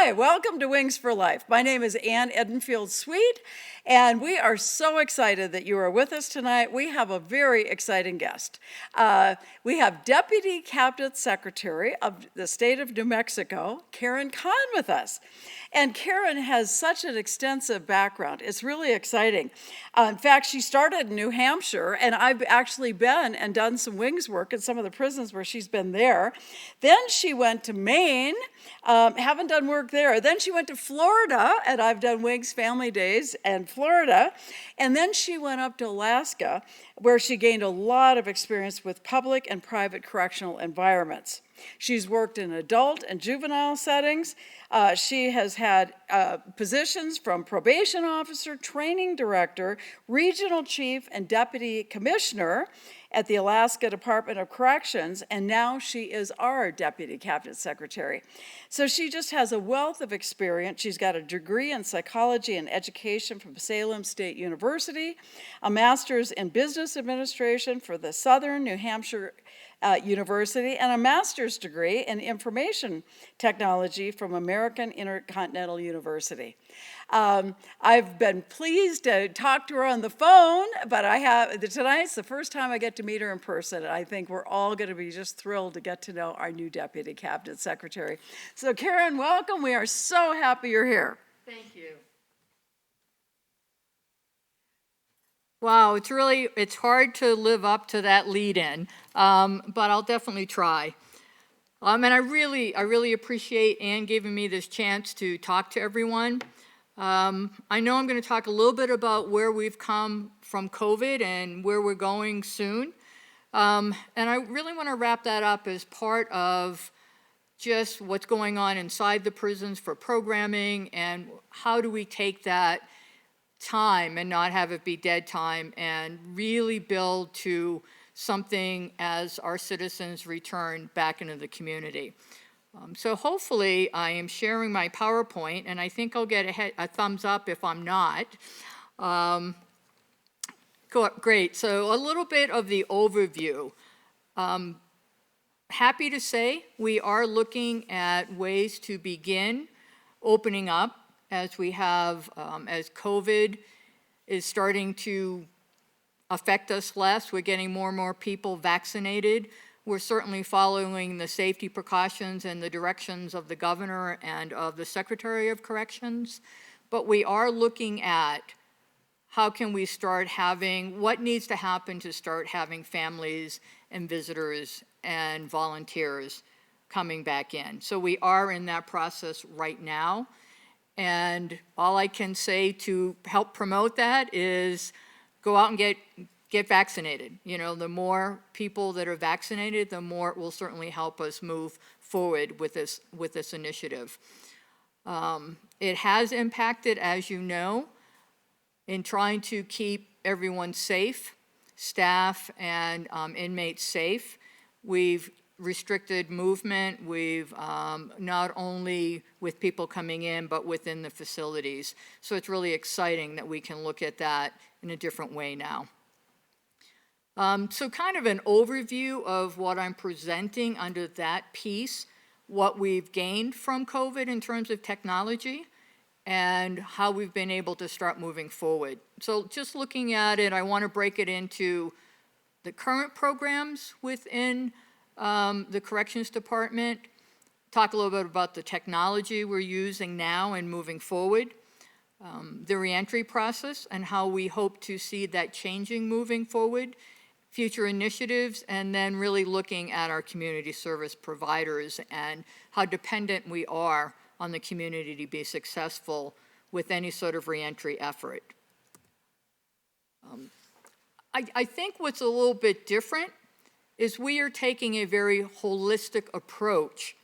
Hi, welcome to Wings for Life. My name is Ann Edenfield-Sweet, and we are so excited that you are with us tonight. We have a very exciting guest. We have Deputy Cabinet Secretary of the state of New Mexico, Karen Kahn, with us. And Karen has such an extensive background. It's really exciting. In fact, she started in New Hampshire, and I've actually been and done some wings work in some of the prisons where she's been there. Then she went to Maine, haven't done work there. Then she went to Florida, and I've done Wings Family Days in Florida. And then she went up to Alaska, where she gained a lot of experience with public and private correctional environments. She's worked in adult and juvenile settings. She has had positions from probation officer, training director, regional chief, and deputy commissioner at the Alaska Department of Corrections, and now she is our Deputy Cabinet Secretary. So she just has a wealth of experience. She's got a degree in psychology and education from Salem State University, a master's in business administration for the Southern New Hampshire University, and a master's degree in information technology from American Intercontinental University. I've been pleased to talk to her on the phone, but tonight's the first time I get to meet her in person, and I think we're all going to be just thrilled to get to know our new Deputy Cabinet Secretary. So Karen, welcome. We are so happy you're here. Thank you. Wow, it's hard to live up to that lead-in, but I'll definitely try. And I really appreciate Ann giving me this chance to talk to everyone. I know I'm going to talk a little bit about where we've come from COVID and where we're going soon. And I really want to wrap that up as part of just what's going on inside the prisons for programming and how do we take that time and not have it be dead time and really build to something as our citizens return back into the community. So hopefully I am sharing my PowerPoint, and I think I'll get a thumbs up if I'm not. Great, so a little bit of the overview. Happy to say we are looking at ways to begin opening up as we have, as COVID is starting to affect us less. We're getting more and more people vaccinated. We're certainly following the safety precautions and the directions of the governor and of the Secretary of Corrections. But we are looking at how can we start having, what needs to happen to start having families and visitors and volunteers coming back in. So we are in that process right now. And all I can say to help promote that is go out and get vaccinated. You know, the more people that are vaccinated, the more it will certainly help us move forward with this initiative. It has impacted, as you know, in trying to keep everyone safe, staff and inmates safe. We've restricted movement. We've not only with people coming in, but within the facilities. So it's really exciting that we can look at that in a different way now. So kind of an overview of what I'm presenting under that piece, what we've gained from COVID in terms of technology, and how we've been able to start moving forward. So just looking at it, I want to break it into the current programs within the Corrections Department, talk a little bit about the technology we're using now and moving forward, the reentry process and how we hope to see that changing moving forward, future initiatives, and then really looking at our community service providers and how dependent we are on the community to be successful with any sort of reentry effort. I think what's a little bit different is we are taking a very holistic approach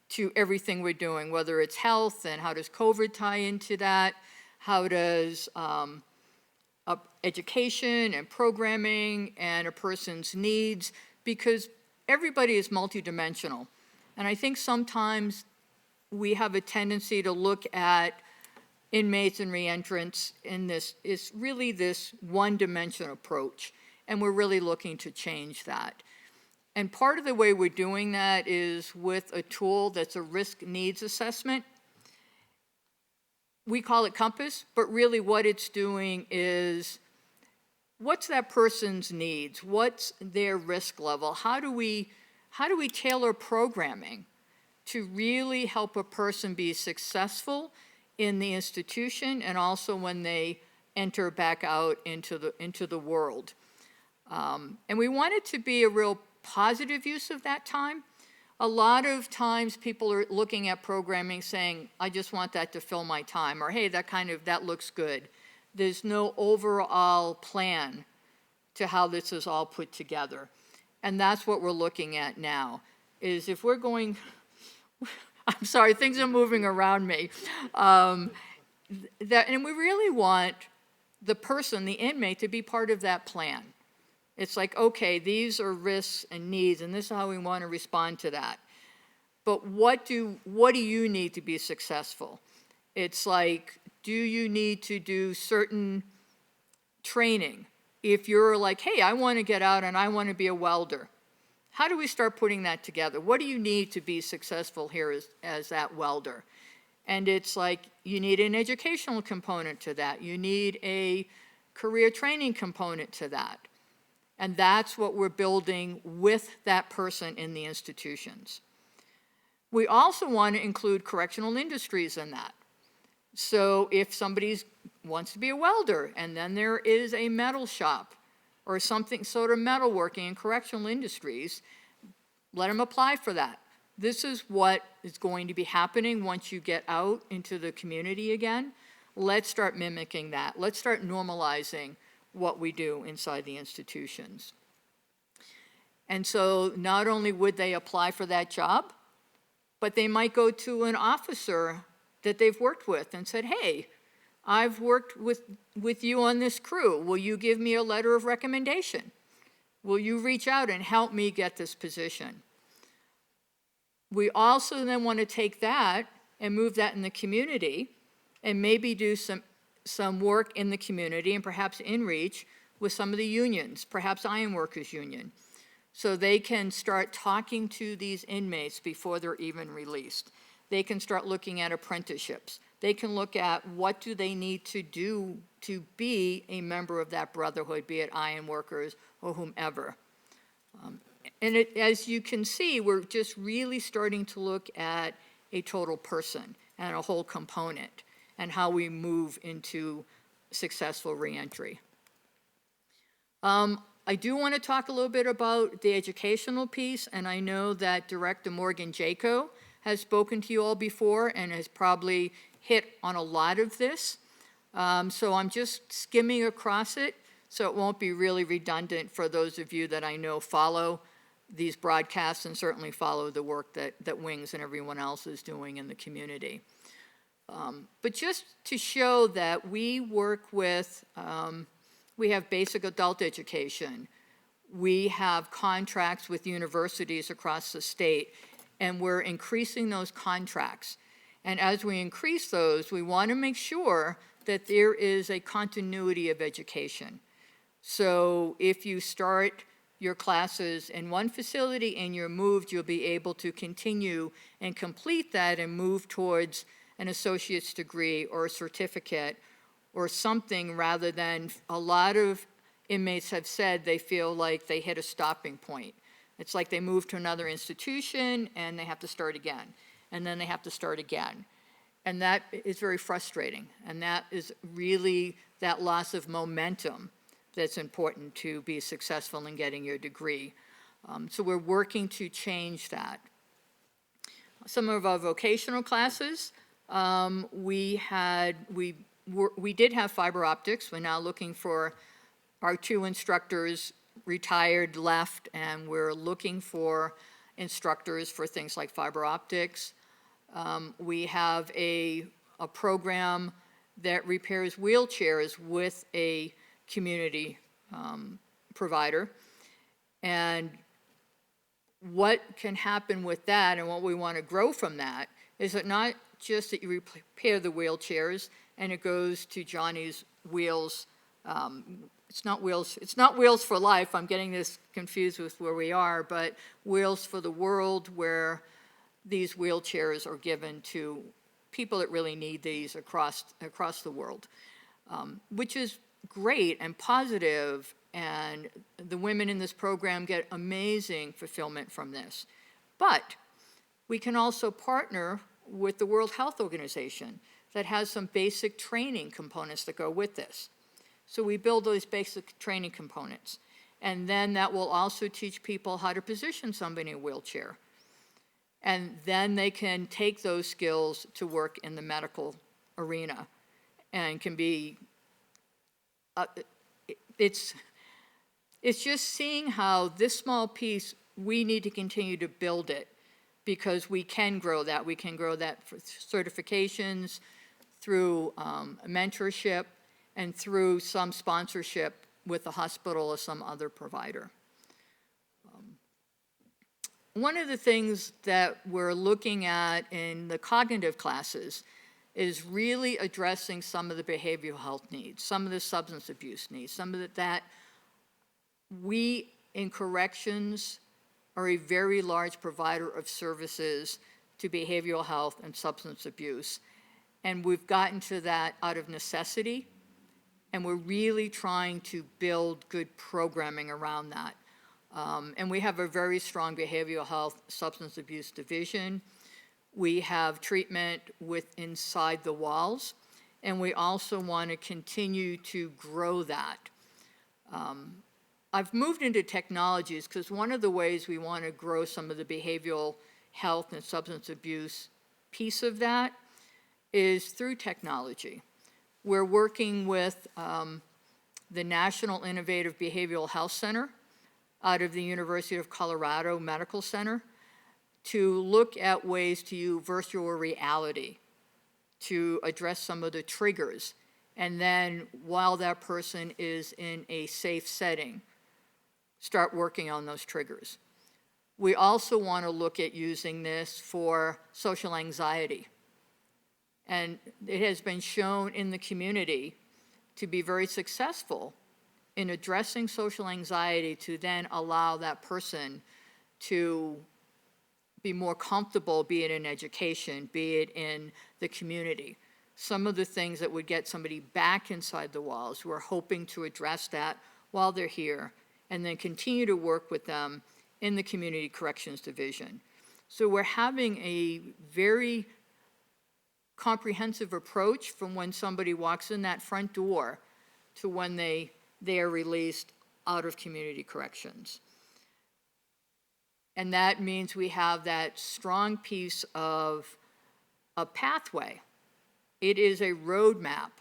to everything we're doing, whether it's health and how does COVID tie into that, how does education and programming and a person's needs, because everybody is multidimensional. And I think sometimes we have a tendency to look at inmates and reentrants in this, is really this one-dimensional approach, and we're really looking to change that. And part of the way we're doing that is with a tool that's a risk needs assessment. we call it Compass, but really what it's doing is, what's that person's needs? What's their risk level? How do we tailor programming to really help a person be successful in the institution and also when they enter back out into the world? And we want it to be a real positive use of that time. A lot of times people are looking at programming saying, I just want that to fill my time, or hey, that looks good. There's no overall plan to how this is all put together. And that's what we're looking at now, is if we're going, I'm sorry, things are moving around me. And we really want the person, the inmate, to be part of that plan. It's like, okay, these are risks and needs, and this is how we want to respond to that. But what do you need to be successful? It's like, do you need to do certain training? If you're like, hey, I want to get out and I want to be a welder, how do we start putting that together? What do you need to be successful here as that welder? And it's like, you need an educational component to that. You need a career training component to that. And that's what we're building with that person in the institutions. We also want to include correctional industries in that. So if somebody wants to be a welder, and then there is a metal shop or something sort of metalworking in correctional industries, let them apply for that. This is what is going to be happening once you get out into the community again. Let's start mimicking that. Let's start normalizing what we do inside the institutions. And so not only would they apply for that job, but they might go to an officer that they've worked with and said, hey, I've worked with you on this crew. Will you give me a letter of recommendation? Will you reach out and help me get this position? We also then want to take that and move that in the community and maybe do some work in the community and perhaps in reach with some of the unions, perhaps Ironworkers Union, so they can start talking to these inmates before they're even released. They can start looking at apprenticeships. They can look at what do they need to do to be a member of that brotherhood, be it Ironworkers or whomever. As you can see, we're just really starting to look at a total person and a whole component and how we move into successful reentry. I do want to talk a little bit about the educational piece, and I know that Director Morgan Jaco has spoken to you all before and has probably hit on a lot of this. So I'm just skimming across it so it won't be really redundant for those of you that I know follow these broadcasts and certainly follow the work that Wings and everyone else is doing in the community. But just to show that we work with, we have basic adult education, we have contracts with universities across the state, and we're increasing those contracts. And as we increase those, we want to make sure that there is a continuity of education. So if you start your classes in one facility and you're moved, you'll be able to continue and complete that and move towards an associate's degree or a certificate or something, rather than a lot of inmates have said they feel like they hit a stopping point. It's like they move to another institution and they have to start again, and then they have to start again. And that is very frustrating, and that is really that loss of momentum that's important to be successful in getting your degree. So we're working to change that. Some of our vocational classes, we did have fiber optics. We're now looking for our 2 instructors retired, left, and we're looking for instructors for things like fiber optics. We have a program that repairs wheelchairs with a community provider. And what can happen with that and what we want to grow from that is that not just that you repair the wheelchairs and it goes to Johnny's Wheels. It's not Wheels for Life. I'm getting this confused with where we are, but Wheels for the World, where these wheelchairs are given to people that really need these across the world, which is great and positive, and the women in this program get amazing fulfillment from this. But we can also partner with the World Health Organization that has some basic training components that go with this. So we build those basic training components. And then that will also teach people how to position somebody in a wheelchair. And then they can take those skills to work in the medical arena and can be, it's just seeing how this small piece, we need to continue to build it, because we can grow that. We can grow that for certifications, through mentorship, and through some sponsorship with the hospital or some other provider. One of the things that we're looking at in the cognitive classes is really addressing some of the behavioral health needs, some of the substance abuse needs, some of that we in corrections are a very large provider of services to behavioral health and substance abuse. And we've gotten to that out of necessity, and we're really trying to build good programming around that. And we have a very strong behavioral health substance abuse division. We have treatment inside the walls, and we also want to continue to grow that. I've moved into technologies because one of the ways we want to grow some of the behavioral health and substance abuse piece of that is through technology. We're working with the National Innovative Behavioral Health Center out of the University of Colorado Medical Center to look at ways to use virtual reality to address some of the triggers. And then while that person is in a safe setting, start working on those triggers. We also want to look at using this for social anxiety. And it has been shown in the community to be very successful in addressing social anxiety to then allow that person to be more comfortable, be it in education, be it in the community. Some of the things that would get somebody back inside the walls, we're hoping to address that while they're here, and then continue to work with them in the Community Corrections Division. So we're having a very comprehensive approach from when somebody walks in that front door to when they are released out of community corrections. And that means we have that strong piece of a pathway. It is a roadmap.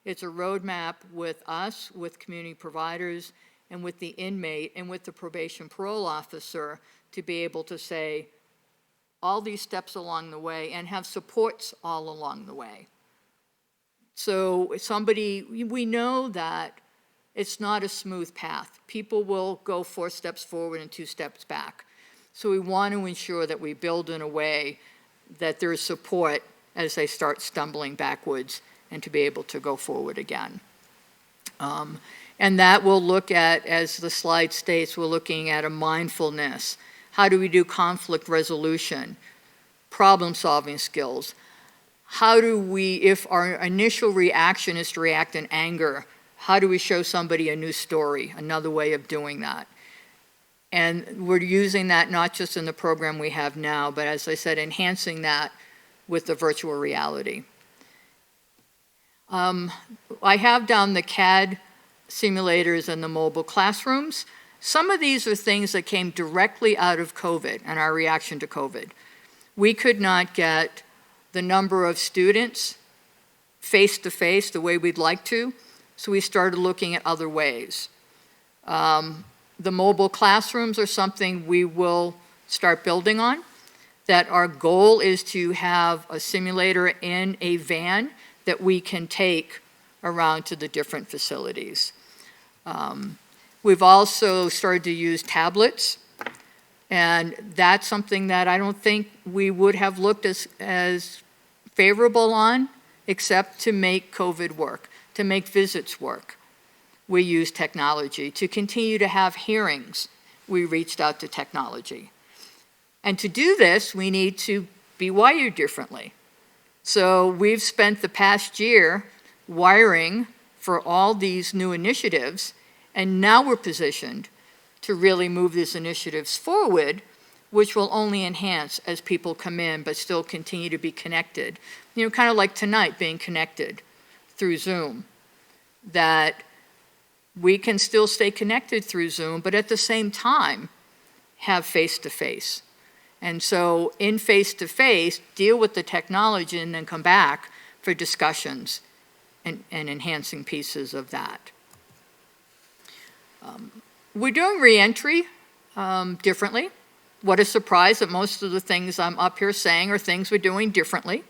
It's a roadmap with us, with community providers, and with the inmate, and with the probation parole officer to be able to say all these steps along the way and have supports all along the way. So we know that it's not a smooth path. People will go 4 steps forward and 2 steps back. So we want to ensure that we build in a way that there's support as they start stumbling backwards and to be able to go forward again. And that we'll look at, as the slide states, we're looking at a mindfulness. How do we do conflict resolution, problem-solving skills? How do we, if our initial reaction is to react in anger, how do we show somebody a new story, another way of doing that? And we're using that not just in the program we have now, but as I said, enhancing that with the virtual reality. I have down the CAD simulators and the mobile classrooms. Some of these are things that came directly out of COVID and our reaction to COVID. We could not get the number of students face-to-face the way we'd like to, so we started looking at other ways. The mobile classrooms are something we will start building on, that our goal is to have a simulator in a van that we can take around to the different facilities. We've also started to use tablets, and that's something that I don't think we would have looked as favorable on, except to make COVID work, to make visits work. We use technology. To continue to have hearings, we reached out to technology. And to do this, we need to be wired differently. So we've spent the past year wiring for all these new initiatives, and now we're positioned to really move these initiatives forward, which will only enhance as people come in, but still continue to be connected. You know, kind of like tonight, being connected through Zoom, that we can still stay connected through Zoom, but at the same time, have face-to-face. And so in face-to-face, deal with the technology and then come back for discussions and enhancing pieces of that. We're doing reentry differently. What a surprise that most of the things I'm up here saying are things we're doing differently.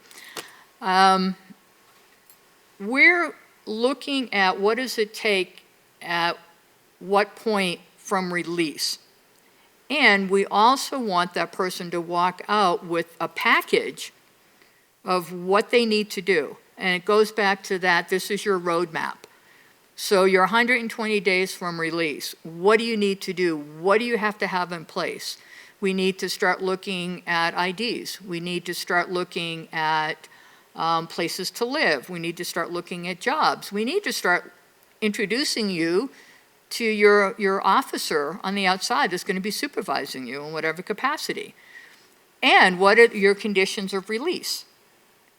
We're looking at what does it take at what point from release. And we also want that person to walk out with a package of what they need to do. And it goes back to that, this is your roadmap. So you're 120 days from release. What do you need to do? What do you have to have in place? We need to start looking at IDs. We need to start looking at places to live. We need to start looking at jobs. We need to start introducing you to your officer on the outside that's going to be supervising you in whatever capacity. And what are your conditions of release?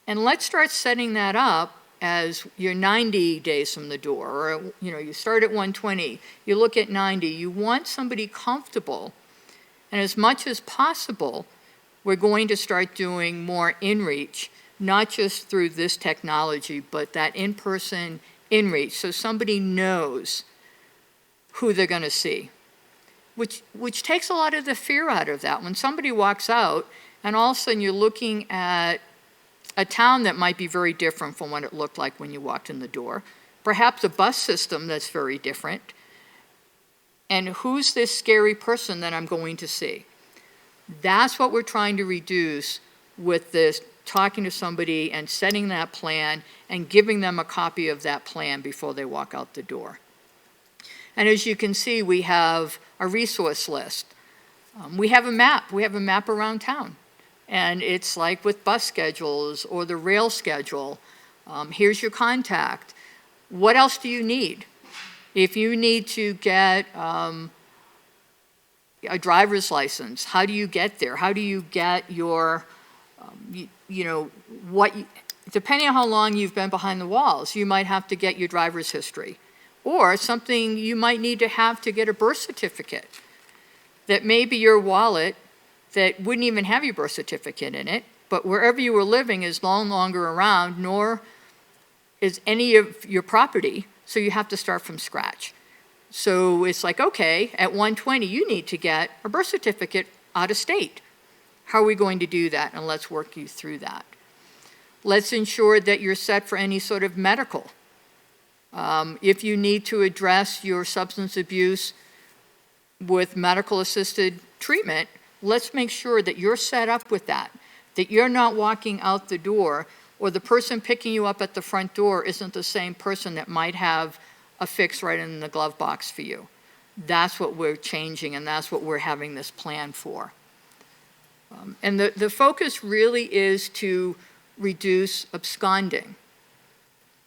And let's start setting that up as you're 90 days from the door, or you start at 120, you look at 90, you want somebody comfortable, and as much as possible, we're going to start doing more in-reach, not just through this technology, but that in-person in-reach, so somebody knows who they're going to see, which takes a lot of the fear out of that. When somebody walks out, and all of a sudden you're looking at a town that might be very different from what it looked like when you walked in the door, perhaps a bus system that's very different, and who's this scary person that I'm going to see? That's what we're trying to reduce with this, talking to somebody and setting that plan and giving them a copy of that plan before they walk out the door. And as you can see, we have a resource list. We have a map. We have a map around town. And it's like with bus schedules or the rail schedule. Here's your contact. What else do you need? If you need to get a driver's license, how do you get there? How do you get your, depending on how long you've been behind the walls, you might have to get your driver's history. Or something you might need to have to get a birth certificate. That maybe your wallet that wouldn't even have your birth certificate in it, but wherever you were living is no longer around, nor is any of your property, so you have to start from scratch. So it's like, okay, at 120, you need to get a birth certificate out of state. How are we going to do that? And let's work you through that. Let's ensure that you're set for any sort of medical. If you need to address your substance abuse with medical-assisted treatment, let's make sure that you're set up with that you're not walking out the door, or the person picking you up at the front door isn't the same person that might have a fix right in the glove box for you. That's what we're changing, and that's what we're having this plan for. And the focus really is to reduce absconding,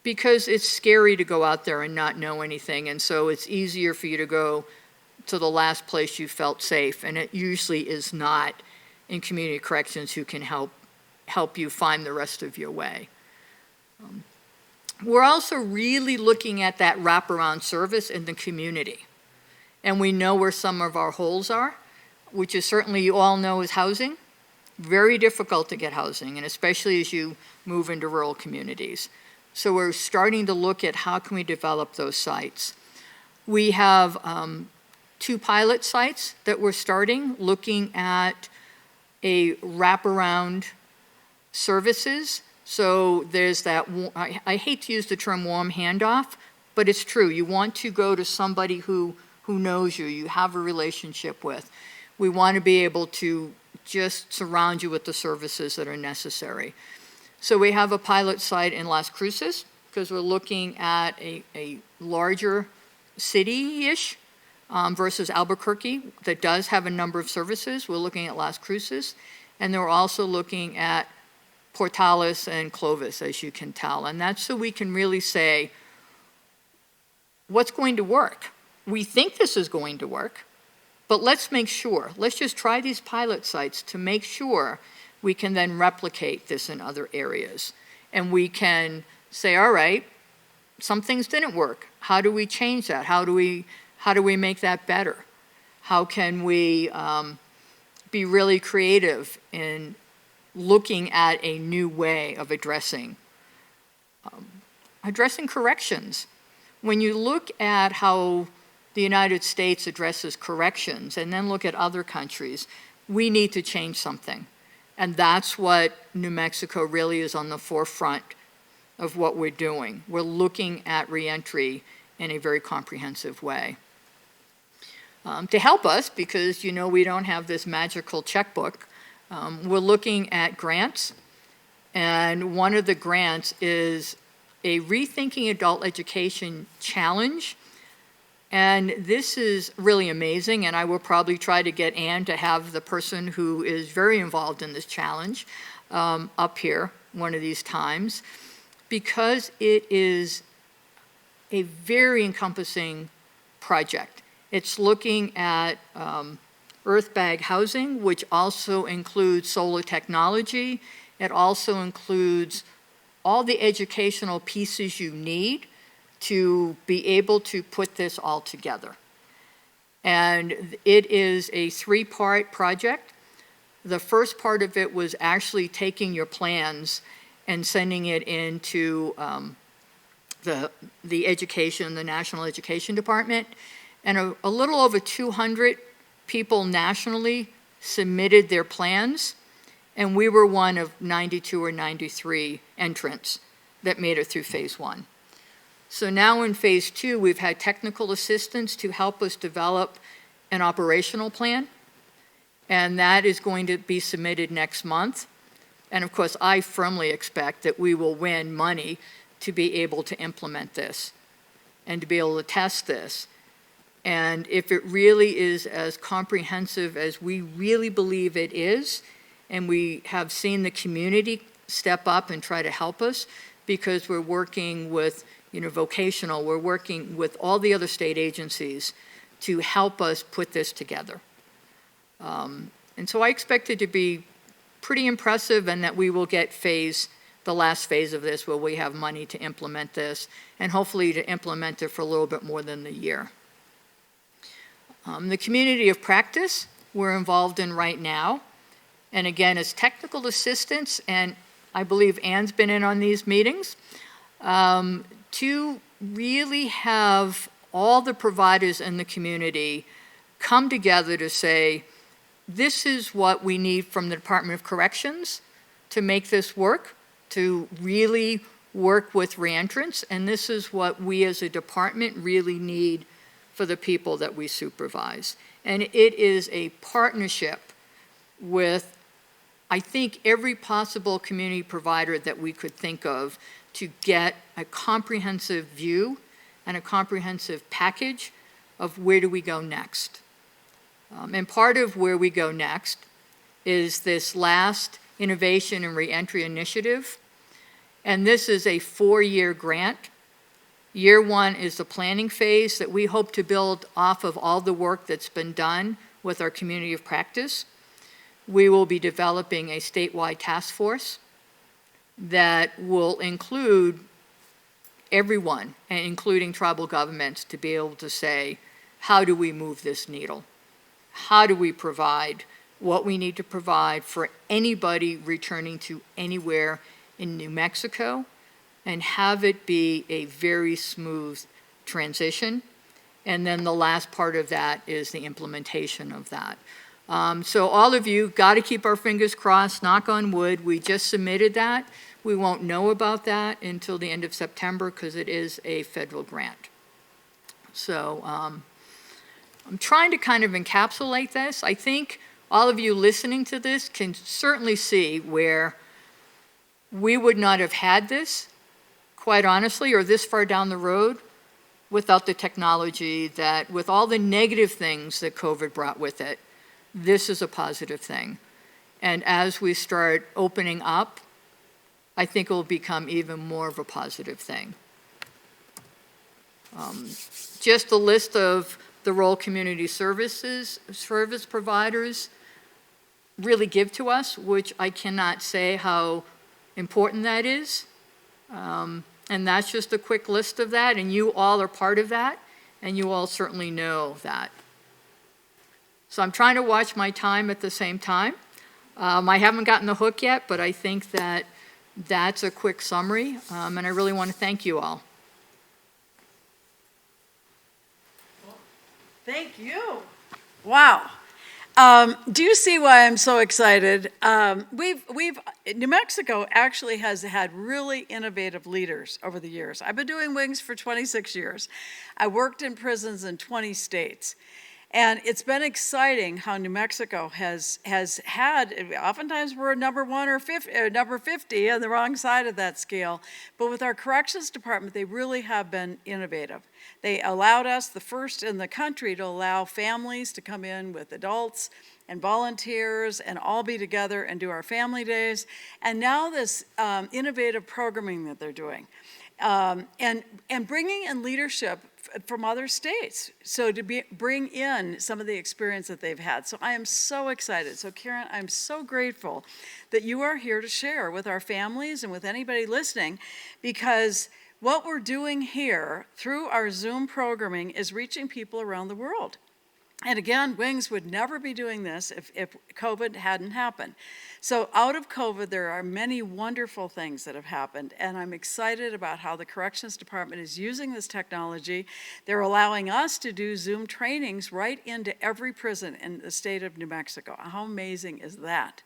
because it's scary to go out there and not know anything, and so it's easier for you to go to the last place you felt safe, and it usually is not in community corrections who can help you find the rest of your way. We're also really looking at that wraparound service in the community, and we know where some of our holes are, which is certainly, you all know, is housing. Very difficult to get housing, and especially as you move into rural communities. So we're starting to look at how can we develop those sites. We have 2 pilot sites that we're starting, looking at a wraparound services. So there's that, I hate to use the term warm handoff, but it's true. You want to go to somebody who knows you have a relationship with. We want to be able to just surround you with the services that are necessary. So we have a pilot site in Las Cruces, because we're looking at a larger city-ish versus Albuquerque that does have a number of services. We're looking at Las Cruces, and then we're also looking at Portales and Clovis, as you can tell. And that's so we can really say, what's going to work? We think this is going to work, but let's make sure. Let's just try these pilot sites to make sure we can then replicate this in other areas. And we can say, all right, some things didn't work. How do we change that? How do we make that better? How can we be really creative in looking at a new way of addressing corrections? When you look at how the United States addresses corrections and then look at other countries, we need to change something. And that's what New Mexico really is on the forefront of what we're doing. We're looking at reentry in a very comprehensive way. To help us, because you know we don't have this magical checkbook, we're looking at grants, and one of the grants is a Rethinking Adult Education Challenge. And this is really amazing, and I will probably try to get Anne to have the person who is very involved in this challenge up here one of these times, because it is a very encompassing project. It's looking at earth bag housing, which also includes solar technology. It also includes all the educational pieces you need to be able to put this all together. And it is a 3-part project. The first part of it was actually taking your plans and sending it into the education, the National Education Department. And a little over 200 people nationally submitted their plans, and we were one of 92 or 93 entrants that made it through phase 1. So now in phase 2, we've had technical assistance to help us develop an operational plan, and that is going to be submitted next month. And of course, I firmly expect that we will win money to be able to implement this and to be able to test this. And if it really is as comprehensive as we really believe it is, and we have seen the community step up and try to help us, because we're working with vocational, we're working with all the other state agencies to help us put this together. And so I expect it to be pretty impressive, and that we will get the last phase of this, where we have money to implement this, and hopefully to implement it for a little bit more than a year. The community of practice we're involved in right now, and again, as technical assistance, and I believe Anne's been in on these meetings, to really have all the providers in the community come together to say, this is what we need from the Department of Corrections to make this work, to really work with reentrants, and this is what we as a department really need for the people that we supervise. And it is a partnership with, I think, every possible community provider that we could think of to get a comprehensive view and a comprehensive package of where do we go next. And part of where we go next is this last Innovation and Reentry Initiative. And this is a 4-year grant. Year 1 is the planning phase that we hope to build off of all the work that's been done with our community of practice. We will be developing a statewide task force that will include everyone, including tribal governments, to be able to say, how do we move this needle? How do we provide what we need to provide for anybody returning to anywhere in New Mexico, and have it be a very smooth transition? And then the last part of that is the implementation of that. So all of you got to keep our fingers crossed, knock on wood. We just submitted that. We won't know about that until the end of September, because it is a federal grant. So I'm trying to kind of encapsulate this. I think all of you listening to this can certainly see where we would not have had this, quite honestly, or this far down the road, without the technology, that with all the negative things that COVID brought with it, this is a positive thing. And as we start opening up I think it will become even more of a positive thing. Just a list of the role community service providers really give to us, which I cannot say how important that is. And that's just a quick list of that, and you all are part of that, and you all certainly know that. So I'm trying to watch my time at the same time. I haven't gotten the hook yet, but I think that that's a quick summary, and I really want to thank you all. Thank you. Wow. Do you see why I'm so excited? New Mexico actually has had really innovative leaders over the years. I've been doing Wings for 26 years. I worked in prisons in 20 states. And it's been exciting how New Mexico has had, oftentimes we're number 1 or number 50 on the wrong side of that scale, but with our corrections department, they really have been innovative. They allowed us, the first in the country, to allow families to come in with adults and volunteers and all be together and do our family days. And now this innovative programming that they're doing. And bringing in leadership from other states, so to bring in some of the experience that they've had. So I am so excited. So Karen, I'm so grateful that you are here to share with our families and with anybody listening, because what we're doing here through our Zoom programming is reaching people around the world. And again, Wings would never be doing this if COVID hadn't happened. So out of COVID, there are many wonderful things that have happened, and I'm excited about how the Corrections Department is using this technology. They're allowing us to do Zoom trainings right into every prison in the state of New Mexico. How amazing is that?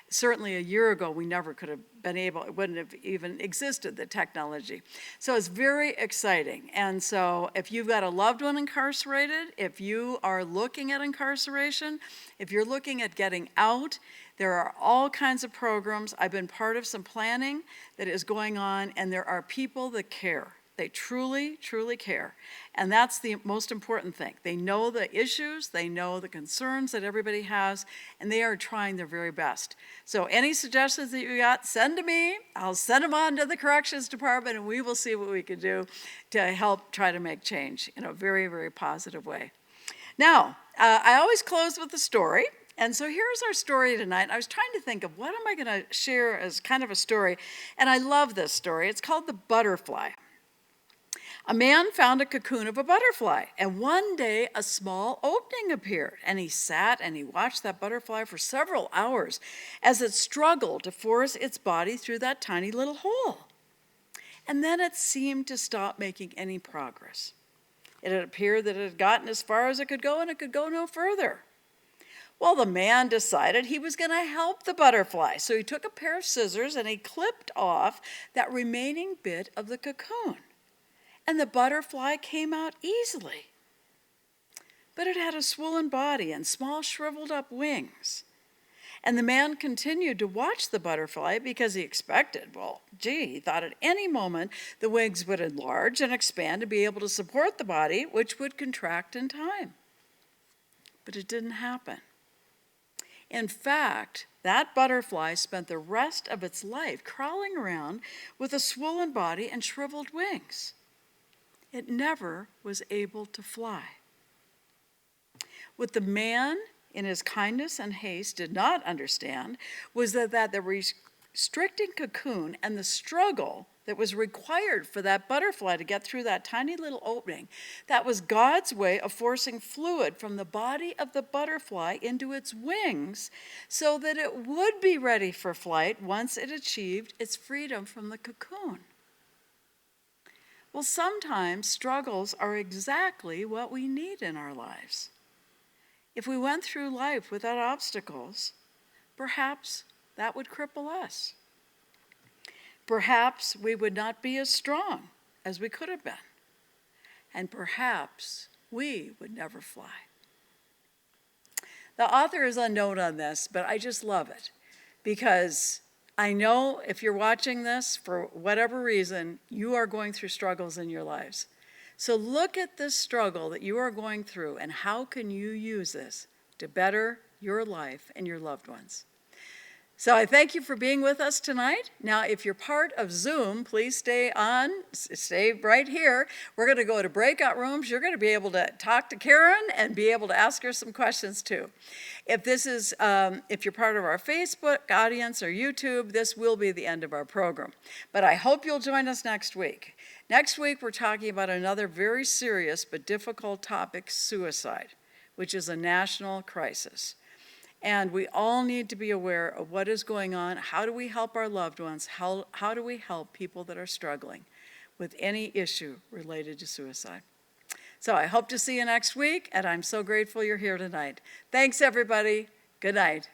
Certainly a year ago, we never could have been able, it wouldn't have even existed, the technology. So it's very exciting. And so if you've got a loved one incarcerated, if you are looking at incarceration, if you're looking at getting out, there are all kinds of programs. I've been part of some planning that is going on, and there are people that care. They truly, truly care. And that's the most important thing. They know the issues, they know the concerns that everybody has, and they are trying their very best. So any suggestions that you got, send to me. I'll send them on to the Corrections Department, and we will see what we can do to help try to make change in a very, very positive way. Now, I always close with a story. And so here's our story tonight. I was trying to think of what am I going to share as kind of a story, and I love this story. It's called The Butterfly. A man found a cocoon of a butterfly, and one day a small opening appeared, and he sat and he watched that butterfly for several hours as it struggled to force its body through that tiny little hole. And then it seemed to stop making any progress. It had appeared that it had gotten as far as it could go, and it could go no further. Well, the man decided he was going to help the butterfly, so he took a pair of scissors and he clipped off that remaining bit of the cocoon. And the butterfly came out easily. But it had a swollen body and small shriveled up wings. And the man continued to watch the butterfly because he expected, he thought at any moment the wings would enlarge and expand to be able to support the body, which would contract in time. But it didn't happen. In fact, that butterfly spent the rest of its life crawling around with a swollen body and shriveled wings. It never was able to fly. What the man, in his kindness and haste, did not understand was that the restricting cocoon and the struggle that was required for that butterfly to get through that tiny little opening, that was God's way of forcing fluid from the body of the butterfly into its wings so that it would be ready for flight once it achieved its freedom from the cocoon. Well, sometimes struggles are exactly what we need in our lives. If we went through life without obstacles, perhaps that would cripple us. Perhaps we would not be as strong as we could have been. And perhaps we would never fly. The author is unknown on this, but I just love it because I know if you're watching this, for whatever reason, you are going through struggles in your lives. So look at this struggle that you are going through and how can you use this to better your life and your loved ones. So I thank you for being with us tonight. Now, if you're part of Zoom, please stay right here. We're going to go to breakout rooms. You're going to be able to talk to Karen and be able to ask her some questions too. If you're part of our Facebook audience or YouTube, this will be the end of our program. But I hope you'll join us next week. Next week, we're talking about another very serious but difficult topic, suicide, which is a national crisis. And we all need to be aware of what is going on. How do we help our loved ones? How do we help people that are struggling with any issue related to suicide? So I hope to see you next week, and I'm so grateful you're here tonight. Thanks, everybody. Good night.